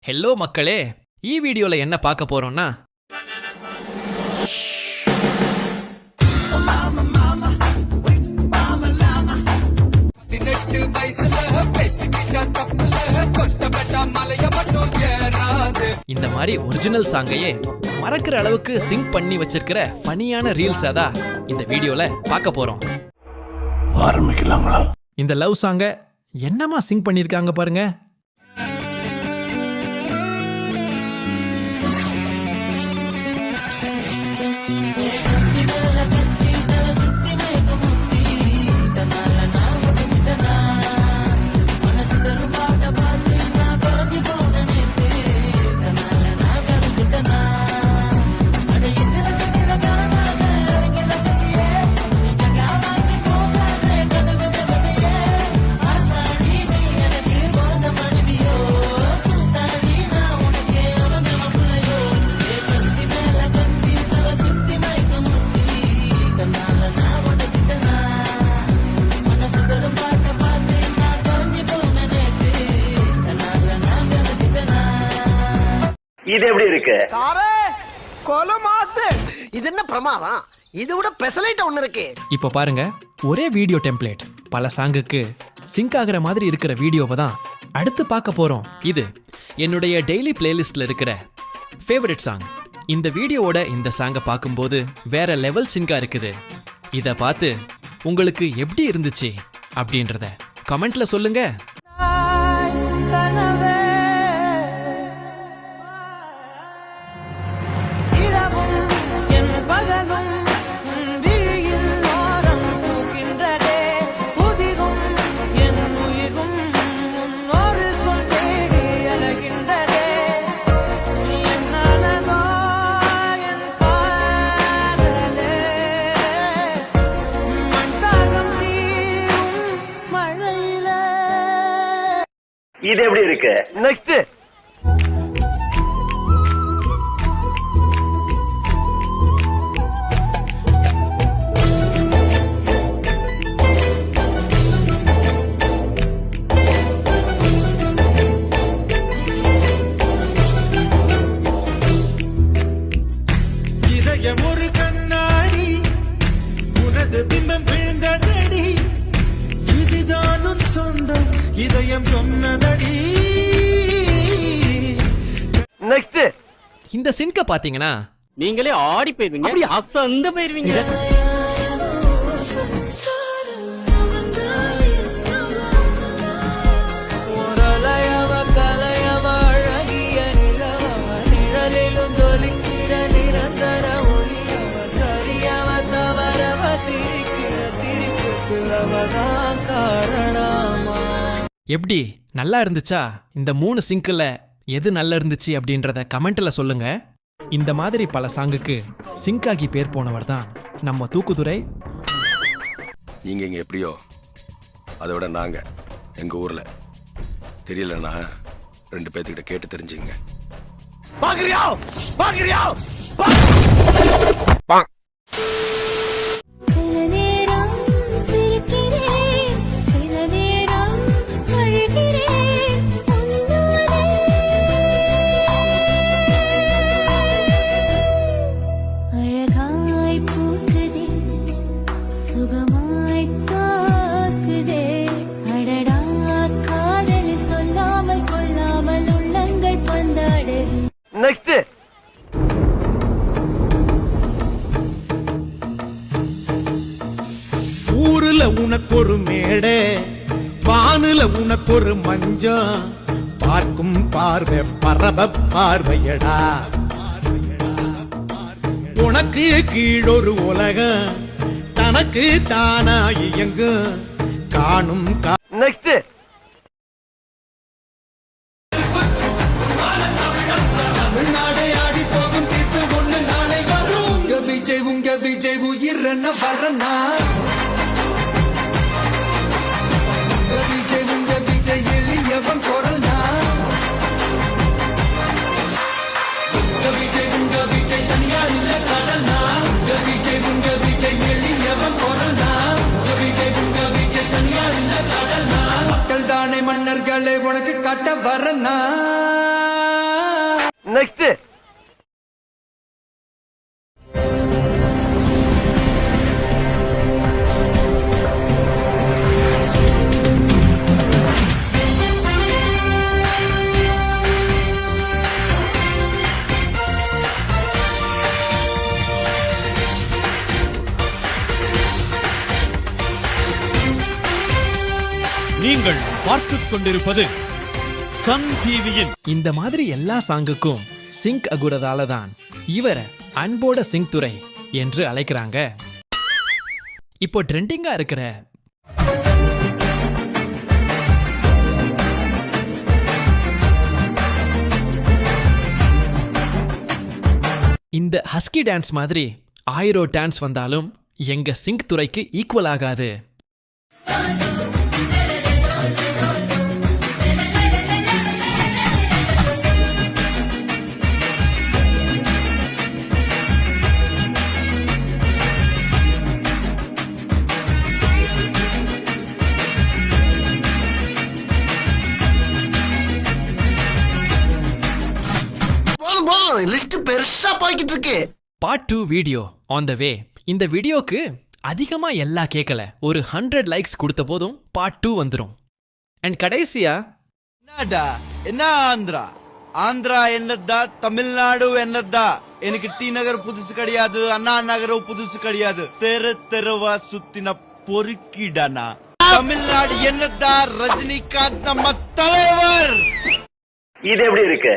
Hello மக்களே, ಈ வீடியோல என்ன பார்க்க போறோம்னா இந்த மாதிரி ஒரிஜினல் சாங்கையே மறக்கிற அளவுக்கு சிங்க் பண்ணி வச்சிருக்கிற ஃபனியான ரீல்ஸ் தான் இந்த வீடியோல பார்க்க போறோம். ஆரம்பிக்கலாங்களா? இந்த லவ் சாங்க என்னமா சிங்க் பண்ணிருக்காங்க பாருங்க. இது எப்படி இருக்கு சாரே? கொல மாசு. இது என்ன பிரமாதம்? இது விட பெசலைட் ஒன்னு இருக்கு. இப்போ பாருங்க, ஒரே வீடியோ டெம்ப்ளேட் பல சாங்குக்கு சிங்க் ஆகிற மாதிரி இருக்கிற வீடியோவை தான் அடுத்து பார்க்க போறோம். இது என்னுடைய டெய்லி பிளேலிஸ்ட்ல இருக்கிற ஃபேவரட் சாங். இந்த வீடியோவோட இந்த சாங்கை பார்க்கும்போது வேற லெவல் சிங்கா இருக்குது. இதை பார்த்து உங்களுக்கு எப்படி இருந்துச்சு அப்படின்றத கமெண்ட்ல சொல்லுங்க. இது எப்படி இருக்கு? நெக்ஸ்ட் இதயம் ஒரு கண்ணாடி, உனது பிம்பம் விழுந்ததடி, இதுதான் சொந்தம் இதயம் சொன்னதடி. நெக்ஸ்ட் இந்த சிங்கை பாத்தீங்கன்னா நீங்களே ஆடி போயிருவீங்க, அசந்து போயிருவீங்க. எப்படி நல்லா இருந்துச்சா? இந்த 3 சிங்கில் எது நல்லா இருந்துச்சு அப்படின்றத கமெண்ட்ல சொல்லுங்க. இந்த மாதிரி பல சாங்குக்கு சிங்க் ஆகி பேர் போனவர் தான் நம்ம தூக்குதுரை. நீங்க இங்க எப்படியோ அதை விட நாங்க எங்க ஊர்ல தெரியலன்னா 2 பேர்த்துக்கிட்ட கேட்டு தெரிஞ்சுங்க. பாக்குறியா? பாக்குறியா? நெக்ஸ்ட் ஊருல உனக்கு ஒரு மேடை, வானுல உனக்கு ஒரு மஞ்சம், பார்க்கும் பார்வை பரப பார்வையடா. உனக்கு கீழொரு உலகம், தனக்கு தானா இயங்கு காணும். நெக்ஸ்ட் உங்க விஜய் உயிர் என்ன வரனா, விஜய் உங்க விஜய் எளியவன் குரல்னா, விஜய் உங்க விஜய் தனியா இல்ல கடல்னா, விஜய் உங்க விஜய் எளியவன் குரல்னா, விஜய் உங்க விஜய் தனியா இல்ல கடல்னா. மக்கள் தானே மன்னர்களே உனக்கு காட்ட வரனா. நெக்ஸ்ட். நீங்கள் பார்த்துக் கொண்டிருப்பது சன் டிவியின் இந்த மாதிரி எல்லா சாங்குக்கும் சிங்க் அகுறதால தான் இவரை அன்போட சிங்க் துரை என்று அழைக்கிறாங்க. இப்போ ட்ரெண்டிங்கா இருக்கிற இந்த ஹஸ்கி டான்ஸ் மாதிரி 1000 டான்ஸ் வந்தாலும் எங்க சிங்க் துரைக்கு ஈக்குவல் ஆகாது. போதும் லிஸ்ட் பெருசா போய்கிட்டு இருக்கு. பார்ட் 2 வீடியோ ஆன் த வே. இந்த வீடியோக்கு அதிகமா எல்லா கேட்கல, ஒரு 100 லைக்ஸ் கொடுத்த போதும் பார்ட் 2 வந்துரும். அண்ட் கடைசியா என்னடா என்ன ஆந்திரா ஆந்திரா என்னதா தமிழ்நாடு என்னதா எனக்கு டி நகர் புதுசு கிடையாது, அண்ணா நகரம் புதுசு கிடையாது, தெருவா சுத்தின பொறுக்கிடனா. தமிழ்நாடு என்னதா ரஜினிகாந்த் நம்ம தலைவர். இது எப்படி இருக்கு?